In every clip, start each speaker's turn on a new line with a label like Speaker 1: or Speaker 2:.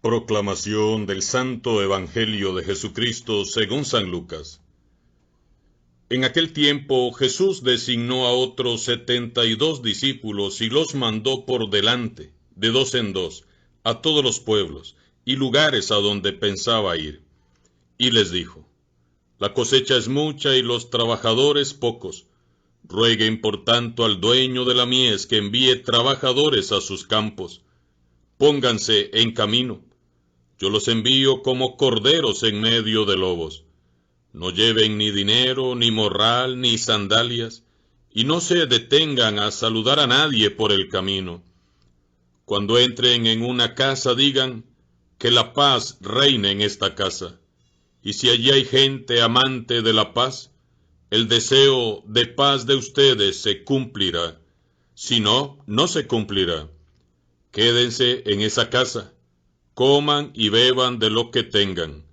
Speaker 1: Proclamación del Santo Evangelio de Jesucristo según San Lucas. En aquel tiempo Jesús designó a otros 72 discípulos y los mandó por delante, de dos en dos, a todos los pueblos y lugares a donde pensaba ir. Y les dijo: La cosecha es mucha y los trabajadores pocos. Rueguen por tanto al dueño de la mies que envíe trabajadores a sus campos. Pónganse en camino. Yo los envío como corderos en medio de lobos. No lleven ni dinero, ni morral, ni sandalias, y no se detengan a saludar a nadie por el camino. Cuando entren en una casa, digan: que la paz reine en esta casa. Y si allí hay gente amante de la paz, el deseo de paz de ustedes se cumplirá. Si no, no se cumplirá. Quédense en esa casa. Coman y beban de lo que tengan,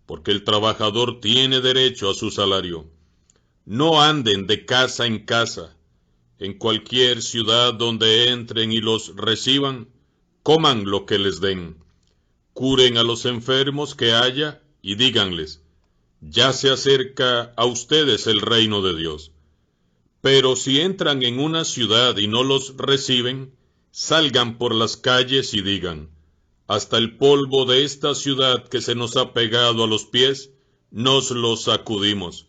Speaker 1: porque el trabajador tiene derecho a su salario. No anden de casa en casa. En cualquier ciudad donde entren y los reciban, coman lo que les den. Curen a los enfermos que haya y díganles: ya se acerca a ustedes el reino de Dios. Pero si entran en una ciudad y no los reciben, salgan por las calles y digan: hasta el polvo de esta ciudad que se nos ha pegado a los pies, nos lo sacudimos,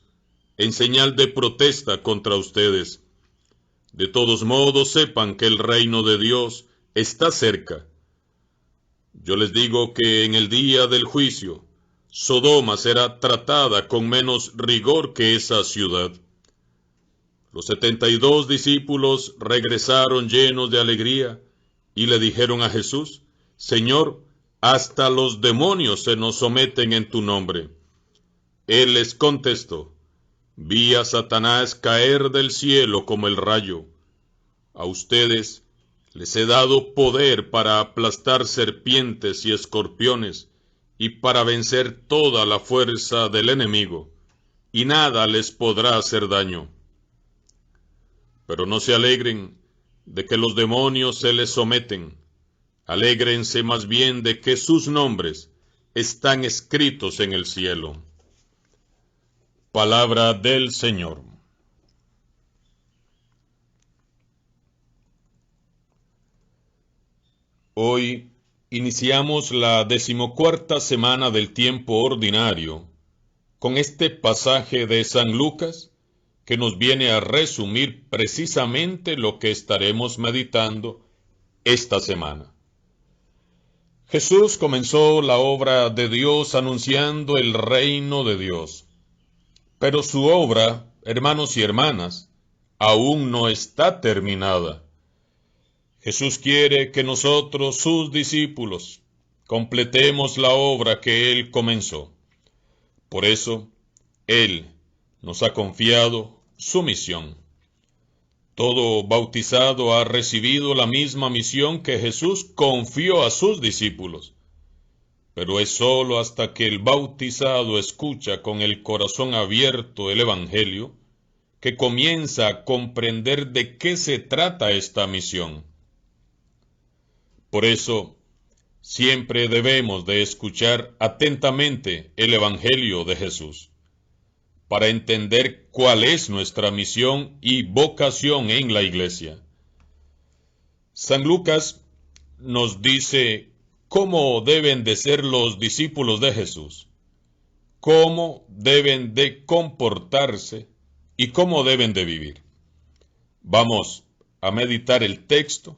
Speaker 1: en señal de protesta contra ustedes. De todos modos, sepan que el reino de Dios está cerca. Yo les digo que en el día del juicio, Sodoma será tratada con menos rigor que esa ciudad. Los 72 discípulos regresaron llenos de alegría y le dijeron a Jesús: Señor, hasta los demonios se nos someten en tu nombre. Él les contestó: vi a Satanás caer del cielo como el rayo. A ustedes les he dado poder para aplastar serpientes y escorpiones y para vencer toda la fuerza del enemigo, y nada les podrá hacer daño. Pero no se alegren de que los demonios se les someten. Alégrense más bien de que sus nombres están escritos en el cielo. Palabra del Señor. Hoy iniciamos la 14ª semana del tiempo ordinario con este pasaje de San Lucas que nos viene a resumir precisamente lo que estaremos meditando esta semana. Jesús comenzó la obra de Dios anunciando el reino de Dios. Pero su obra, hermanos y hermanas, aún no está terminada. Jesús quiere que nosotros, sus discípulos, completemos la obra que Él comenzó. Por eso, Él nos ha confiado su misión. Todo bautizado ha recibido la misma misión que Jesús confió a sus discípulos. Pero es sólo hasta que el bautizado escucha con el corazón abierto el Evangelio que comienza a comprender de qué se trata esta misión. Por eso, siempre debemos de escuchar atentamente el Evangelio de Jesús, para entender cuál es nuestra misión y vocación en la Iglesia. San Lucas nos dice cómo deben de ser los discípulos de Jesús, cómo deben de comportarse y cómo deben de vivir. Vamos a meditar el texto,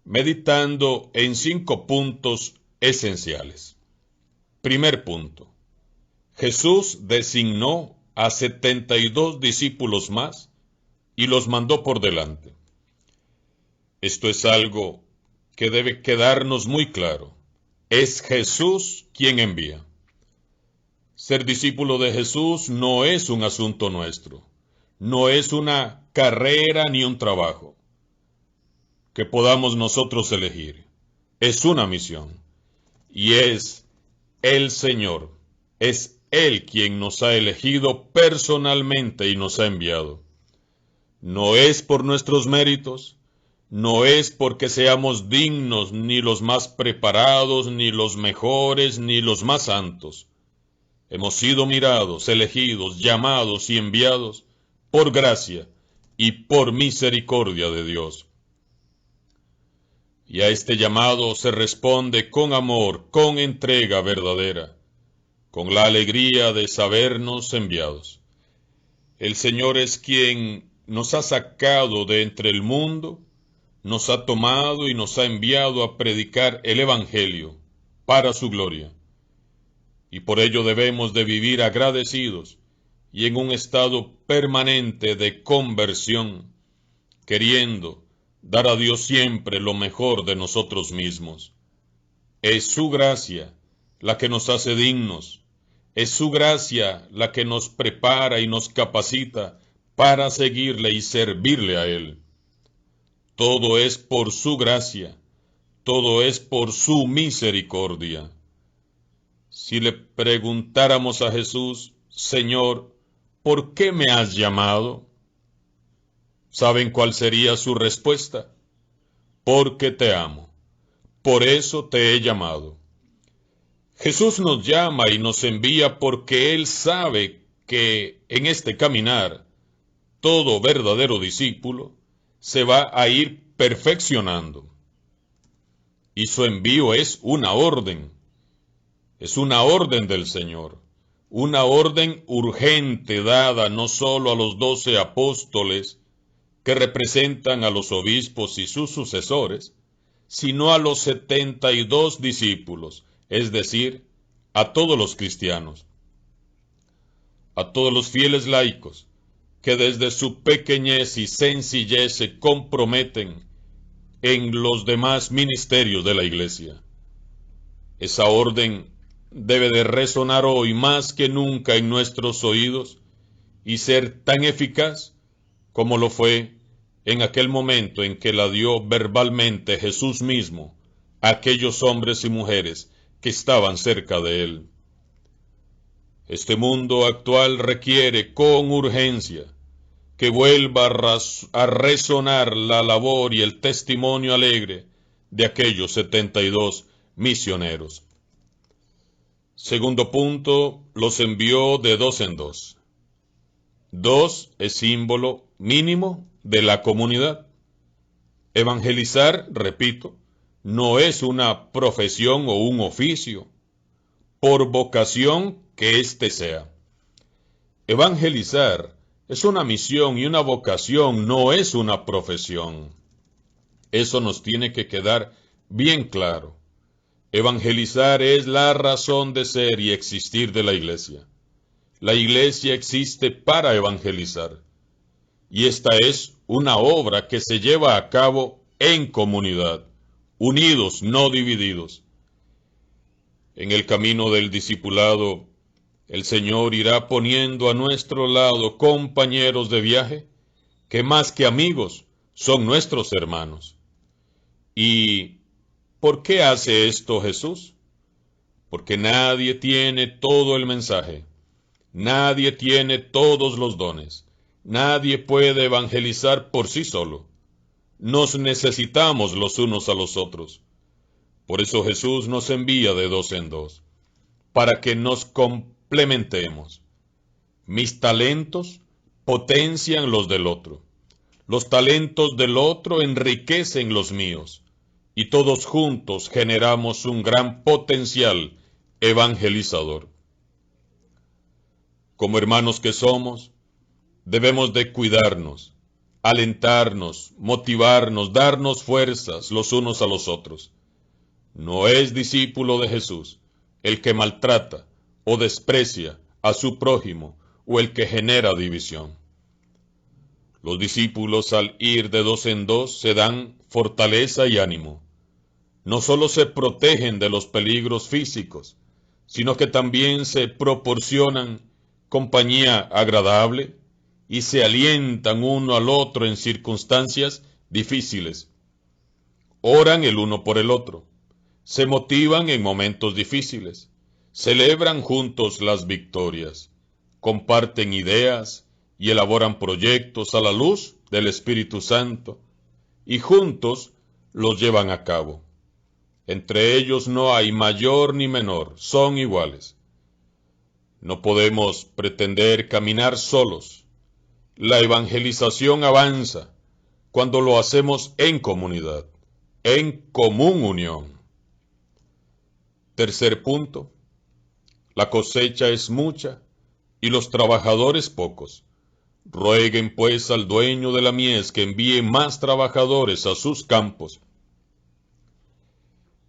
Speaker 1: meditando en 5 puntos esenciales. Primer punto: Jesús designó a 72 discípulos más y los mandó por delante. Esto es algo que debe quedarnos muy claro. Es Jesús quien envía. Ser discípulo de Jesús no es un asunto nuestro, no es una carrera ni un trabajo que podamos nosotros elegir. Es una misión y es el Señor, es Él quien nos ha elegido personalmente y nos ha enviado. No es por nuestros méritos, no es porque seamos dignos, ni los más preparados, ni los mejores, ni los más santos. Hemos sido mirados, elegidos, llamados y enviados por gracia y por misericordia de Dios. Y a este llamado se responde con amor, con entrega verdadera, con la alegría de sabernos enviados. El Señor es quien nos ha sacado de entre el mundo, nos ha tomado y nos ha enviado a predicar el Evangelio para su gloria. Y por ello debemos de vivir agradecidos y en un estado permanente de conversión, queriendo dar a Dios siempre lo mejor de nosotros mismos. Es su gracia la que nos hace dignos, es su gracia la que nos prepara y nos capacita para seguirle y servirle a Él. Todo es por su gracia, todo es por su misericordia. Si le preguntáramos a Jesús, Señor, ¿por qué me has llamado? ¿Saben cuál sería su respuesta? Porque te amo, por eso te he llamado. Jesús nos llama y nos envía porque Él sabe que en este caminar todo verdadero discípulo se va a ir perfeccionando. Y su envío es una orden del Señor, una orden urgente dada no solo a los 12 apóstoles que representan a los obispos y sus sucesores, sino a los 72 discípulos, es decir, a todos los cristianos, a todos los fieles laicos, que desde su pequeñez y sencillez se comprometen en los demás ministerios de la Iglesia. Esa orden debe de resonar hoy más que nunca en nuestros oídos y ser tan eficaz como lo fue en aquel momento en que la dio verbalmente Jesús mismo a aquellos hombres y mujeres que estaban cerca de Él. Este mundo actual requiere con urgencia que vuelva a resonar la labor y el testimonio alegre de aquellos 72 misioneros. Segundo punto, los envió de dos en dos. Dos es símbolo mínimo de la comunidad. Evangelizar, repito, no es una profesión o un oficio, por vocación que éste sea. Evangelizar es una misión y una vocación, no es una profesión. Eso nos tiene que quedar bien claro. Evangelizar es la razón de ser y existir de la Iglesia. La Iglesia existe para evangelizar. Y esta es una obra que se lleva a cabo en comunidad, unidos, no divididos. En el camino del discipulado, el Señor irá poniendo a nuestro lado compañeros de viaje que más que amigos son nuestros hermanos. ¿Y por qué hace esto Jesús? Porque nadie tiene todo el mensaje, nadie tiene todos los dones, nadie puede evangelizar por sí solo. Nos necesitamos los unos a los otros. Por eso Jesús nos envía de dos en dos, para que nos complementemos. Mis talentos potencian los del otro. Los talentos del otro enriquecen los míos. Y todos juntos generamos un gran potencial evangelizador. Como hermanos que somos, debemos de cuidarnos, alentarnos, motivarnos, darnos fuerzas los unos a los otros. No es discípulo de Jesús el que maltrata o desprecia a su prójimo o el que genera división. Los discípulos al ir de dos en dos se dan fortaleza y ánimo. No solo se protegen de los peligros físicos, sino que también se proporcionan compañía agradable y se alientan uno al otro en circunstancias difíciles. Oran el uno por el otro, se motivan en momentos difíciles, celebran juntos las victorias, comparten ideas y elaboran proyectos a la luz del Espíritu Santo, y juntos los llevan a cabo. Entre ellos no hay mayor ni menor, son iguales. No podemos pretender caminar solos. La evangelización avanza cuando lo hacemos en comunidad, en común unión. Tercer punto, la cosecha es mucha y los trabajadores pocos. Rueguen pues al dueño de la mies que envíe más trabajadores a sus campos.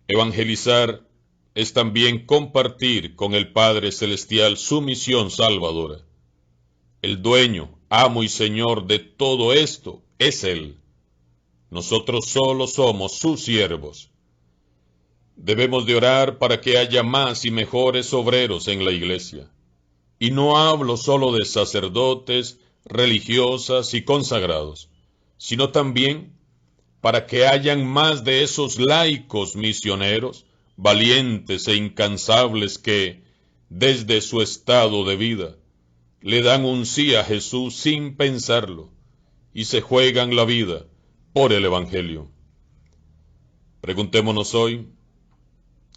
Speaker 1: Evangelizar es también compartir con el Padre Celestial su misión salvadora. El dueño, amo y señor de todo esto es Él. Nosotros solo somos sus siervos. Debemos de orar para que haya más y mejores obreros en la iglesia. Y no hablo solo de sacerdotes, religiosas y consagrados, sino también para que hayan más de esos laicos misioneros, valientes e incansables que, desde su estado de vida, le dan un sí a Jesús sin pensarlo y se juegan la vida por el Evangelio. Preguntémonos hoy,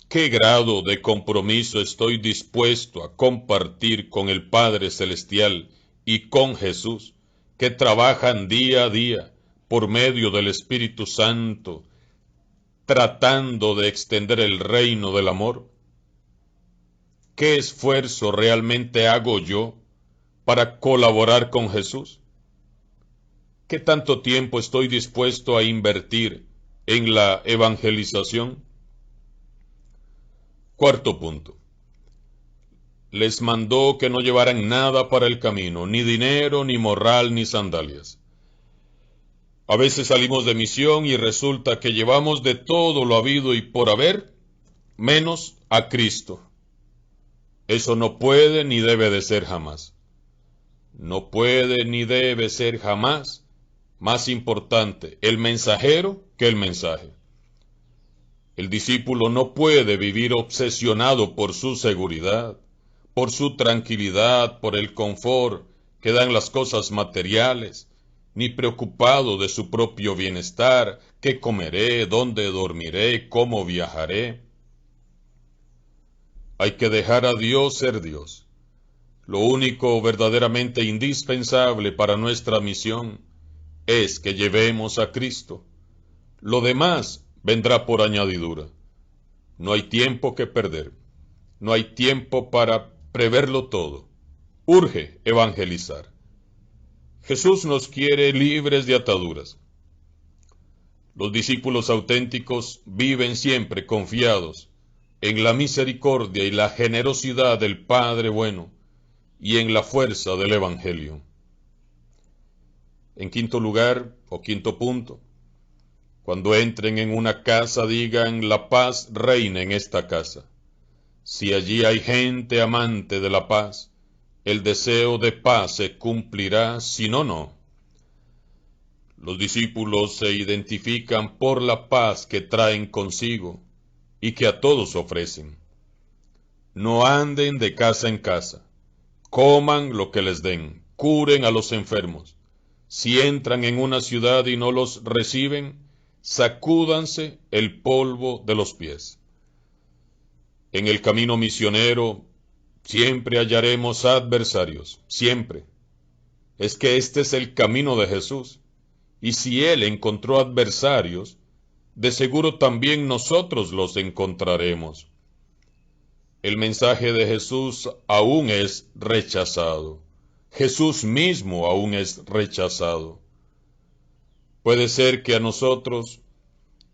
Speaker 1: ¿qué grado de compromiso estoy dispuesto a compartir con el Padre Celestial y con Jesús, que trabajan día a día por medio del Espíritu Santo, tratando de extender el reino del amor? ¿Qué esfuerzo realmente hago yo para colaborar con Jesús? ¿Qué tanto tiempo estoy dispuesto a invertir en la evangelización? Cuarto punto. Les mandó que no llevaran nada para el camino, ni dinero, ni morral, ni sandalias. A veces salimos de misión y resulta que llevamos de todo lo habido y por haber, menos a Cristo. Eso no puede ni debe de ser jamás. No puede ni debe ser jamás más importante el mensajero que el mensaje. El discípulo no puede vivir obsesionado por su seguridad, por su tranquilidad, por el confort que dan las cosas materiales, ni preocupado de su propio bienestar, qué comeré, dónde dormiré, cómo viajaré. Hay que dejar a Dios ser Dios. Lo único verdaderamente indispensable para nuestra misión es que llevemos a Cristo. Lo demás vendrá por añadidura. No hay tiempo que perder. No hay tiempo para preverlo todo. Urge evangelizar. Jesús nos quiere libres de ataduras. Los discípulos auténticos viven siempre confiados en la misericordia y la generosidad del Padre bueno y en la fuerza del Evangelio. En quinto lugar, o quinto punto, cuando entren en una casa digan, la paz reina en esta casa. Si allí hay gente amante de la paz, el deseo de paz se cumplirá, si no, no. Los discípulos se identifican por la paz que traen consigo y que a todos ofrecen. No anden de casa en casa, coman lo que les den, curen a los enfermos. Si entran en una ciudad y no los reciben, sacúdanse el polvo de los pies. En el camino misionero siempre hallaremos adversarios, siempre. Es que este es el camino de Jesús, y si Él encontró adversarios, de seguro también nosotros los encontraremos. El mensaje de Jesús aún es rechazado. Jesús mismo aún es rechazado. Puede ser que a nosotros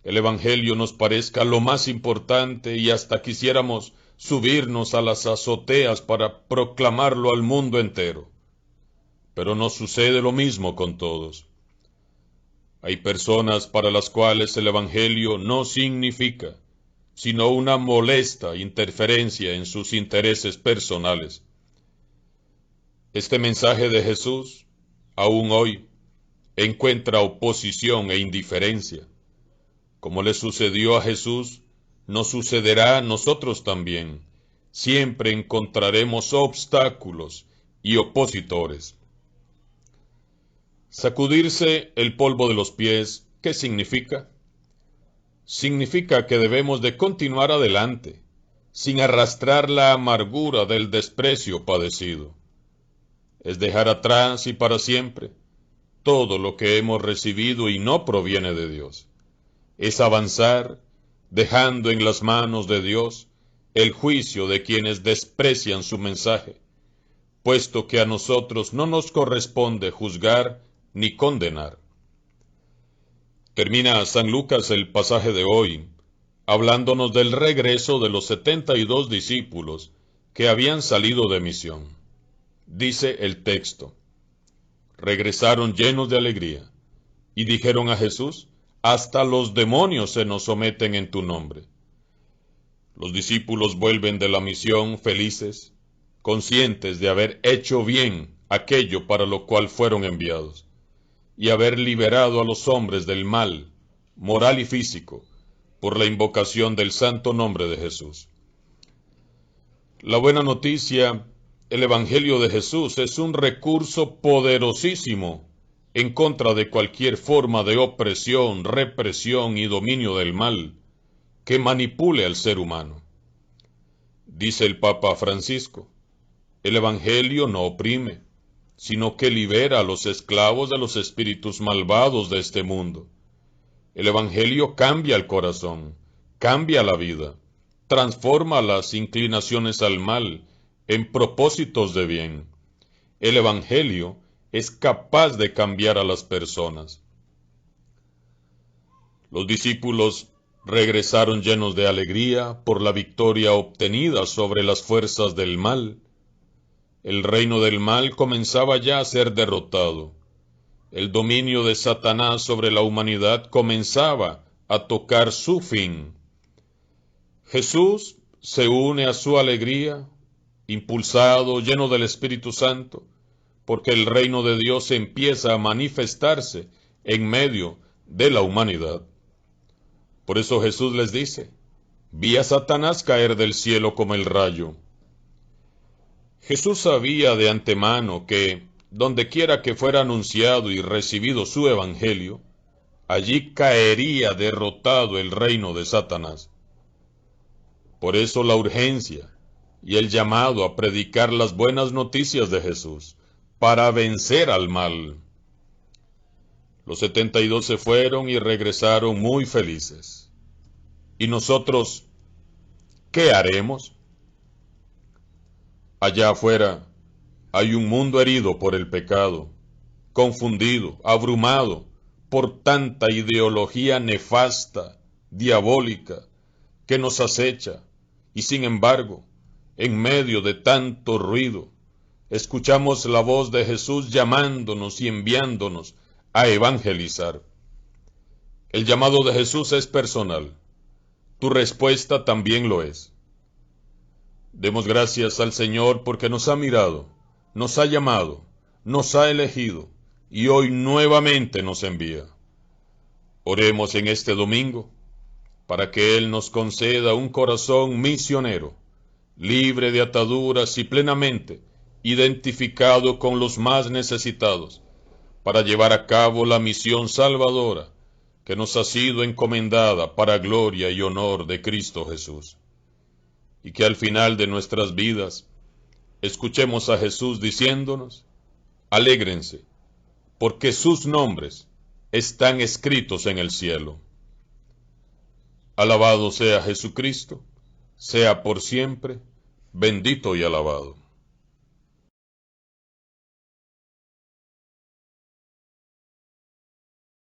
Speaker 1: el Evangelio nos parezca lo más importante y hasta quisiéramos subirnos a las azoteas para proclamarlo al mundo entero. Pero no sucede lo mismo con todos. Hay personas para las cuales el Evangelio no significa sino una molesta interferencia en sus intereses personales. Este mensaje de Jesús, aún hoy, encuentra oposición e indiferencia. Como le sucedió a Jesús, nos sucederá a nosotros también. Siempre encontraremos obstáculos y opositores. Sacudirse el polvo de los pies ¿Qué significa? Significa que debemos de continuar adelante, sin arrastrar la amargura del desprecio padecido. Es dejar atrás y para siempre todo lo que hemos recibido y no proviene de Dios. Es avanzar, dejando en las manos de Dios el juicio de quienes desprecian su mensaje, puesto que a nosotros no nos corresponde juzgar ni condenar. Termina San Lucas el pasaje de hoy, hablándonos del regreso de los 72 discípulos que habían salido de misión. Dice el texto: regresaron llenos de alegría y dijeron a Jesús: hasta los demonios se nos someten en tu nombre. Los discípulos vuelven de la misión felices, conscientes de haber hecho bien aquello para lo cual fueron enviados, y haber liberado a los hombres del mal, moral y físico, por la invocación del santo nombre de Jesús. La buena noticia, el Evangelio de Jesús, es un recurso poderosísimo en contra de cualquier forma de opresión, represión y dominio del mal que manipule al ser humano. Dice el Papa Francisco: el Evangelio no oprime, sino que libera a los esclavos de los espíritus malvados de este mundo. El Evangelio cambia el corazón, cambia la vida, transforma las inclinaciones al mal en propósitos de bien. El Evangelio es capaz de cambiar a las personas. Los discípulos regresaron llenos de alegría por la victoria obtenida sobre las fuerzas del mal. El reino del mal comenzaba ya a ser derrotado. El dominio de Satanás sobre la humanidad comenzaba a tocar su fin. Jesús se une a su alegría, impulsado, lleno del Espíritu Santo, porque el reino de Dios empieza a manifestarse en medio de la humanidad. Por eso Jesús les dice: vi a Satanás caer del cielo como el rayo. Jesús sabía de antemano que, donde quiera que fuera anunciado y recibido su evangelio, allí caería derrotado el reino de Satanás. Por eso la urgencia y el llamado a predicar las buenas noticias de Jesús, para vencer al mal. Los 72 se fueron y regresaron muy felices. ¿Y nosotros qué haremos? Allá afuera hay un mundo herido por el pecado, confundido, abrumado por tanta ideología nefasta, diabólica, que nos acecha, y sin embargo, en medio de tanto ruido, escuchamos la voz de Jesús llamándonos y enviándonos a evangelizar. El llamado de Jesús es personal. Tu respuesta también lo es. Demos gracias al Señor porque nos ha mirado, nos ha llamado, nos ha elegido y hoy nuevamente nos envía. Oremos en este domingo para que Él nos conceda un corazón misionero, libre de ataduras y plenamente identificado con los más necesitados, para llevar a cabo la misión salvadora que nos ha sido encomendada para gloria y honor de Cristo Jesús. Y que al final de nuestras vidas escuchemos a Jesús diciéndonos: alégrense, porque sus nombres están escritos en el cielo. Alabado sea Jesucristo, sea por siempre bendito y alabado.